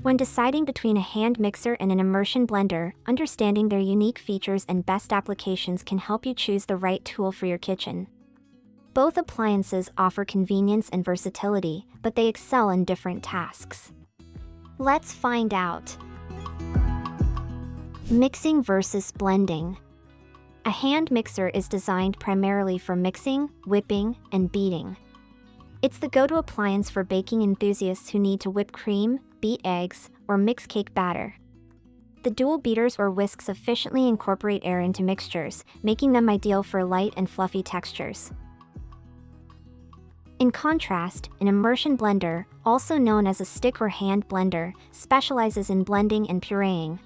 When deciding between a hand mixer and an immersion blender, understanding their unique features and best applications can help you choose the right tool for your kitchen. Both appliances offer convenience and versatility, but they excel in different tasks. Let's find out. Mixing versus blending. A hand mixer is designed primarily for mixing, whipping, and beating. It's the go-to appliance for baking enthusiasts who need to whip cream, beat eggs, or mix cake batter. The dual beaters or whisks efficiently incorporate air into mixtures, making them ideal for light and fluffy textures. In contrast, an immersion blender, also known as a stick or hand blender, specializes in blending and pureeing.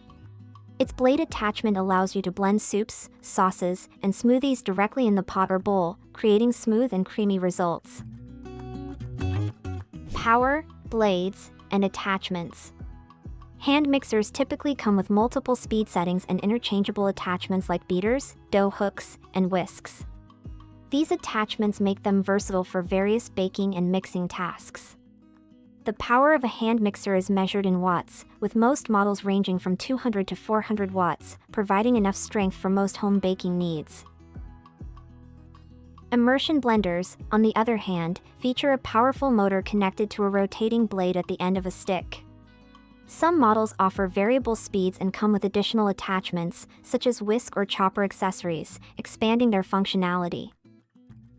Its blade attachment allows you to blend soups, sauces, and smoothies directly in the pot or bowl, creating smooth and creamy results. Power, blades, and attachments. Hand mixers typically come with multiple speed settings and interchangeable attachments like beaters, dough hooks, and whisks. These attachments make them versatile for various baking and mixing tasks. The power of a hand mixer is measured in watts, with most models ranging from 200 to 400 watts, providing enough strength for most home baking needs. Immersion blenders, on the other hand, feature a powerful motor connected to a rotating blade at the end of a stick. Some models offer variable speeds and come with additional attachments, such as whisk or chopper accessories, expanding their functionality.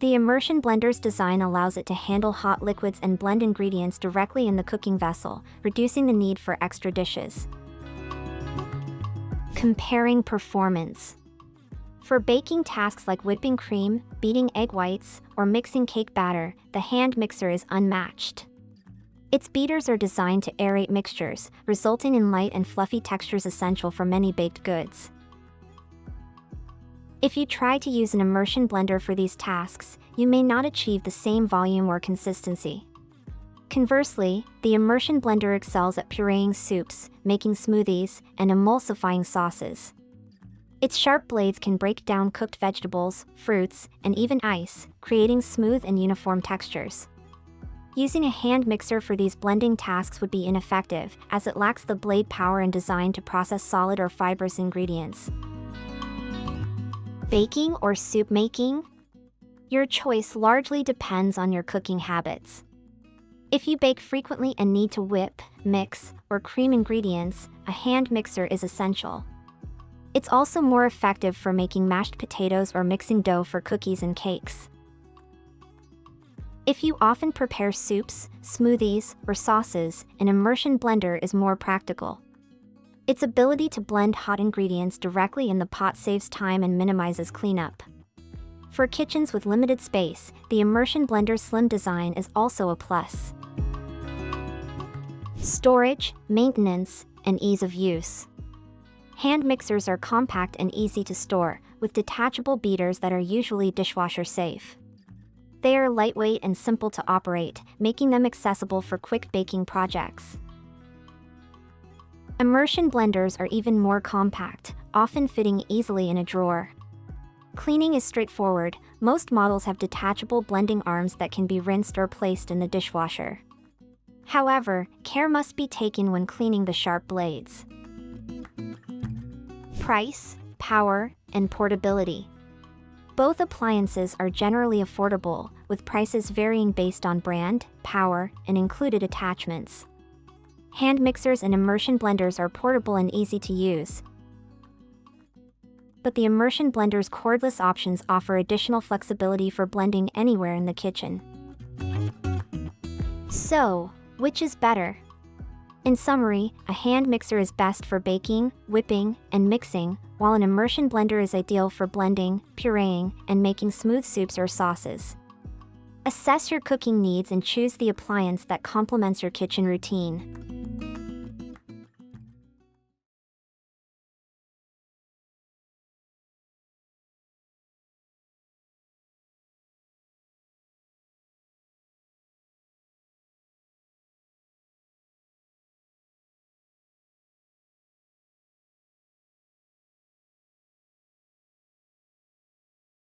The immersion blender's design allows it to handle hot liquids and blend ingredients directly in the cooking vessel, reducing the need for extra dishes. Comparing performance. For baking tasks like whipping cream, beating egg whites, or mixing cake batter, the hand mixer is unmatched. Its beaters are designed to aerate mixtures, resulting in light and fluffy textures essential for many baked goods. If you try to use an immersion blender for these tasks, you may not achieve the same volume or consistency. Conversely, the immersion blender excels at pureeing soups, making smoothies, and emulsifying sauces. Its sharp blades can break down cooked vegetables, fruits, and even ice, creating smooth and uniform textures. Using a hand mixer for these blending tasks would be ineffective, as it lacks the blade power and design to process solid or fibrous ingredients. Baking or soup making? Your choice largely depends on your cooking habits. If you bake frequently and need to whip, mix, or cream ingredients, a hand mixer is essential. It's also more effective for making mashed potatoes or mixing dough for cookies and cakes. If you often prepare soups, smoothies, or sauces, an immersion blender is more practical. Its ability to blend hot ingredients directly in the pot saves time and minimizes cleanup. For kitchens with limited space, the immersion blender's slim design is also a plus. Storage, maintenance, and ease of use. Hand mixers are compact and easy to store, with detachable beaters that are usually dishwasher safe. They are lightweight and simple to operate, making them accessible for quick baking projects. Immersion blenders are even more compact, often fitting easily in a drawer. Cleaning is straightforward. Most models have detachable blending arms that can be rinsed or placed in the dishwasher. However, care must be taken when cleaning the sharp blades. Price, power, and portability. Both appliances are generally affordable, with prices varying based on brand, power, and included attachments. Hand mixers and immersion blenders are portable and easy to use, but the immersion blender's cordless options offer additional flexibility for blending anywhere in the kitchen. So, which is better? In summary, a hand mixer is best for baking, whipping, and mixing, while an immersion blender is ideal for blending, pureeing, and making smooth soups or sauces. Assess your cooking needs and choose the appliance that complements your kitchen routine.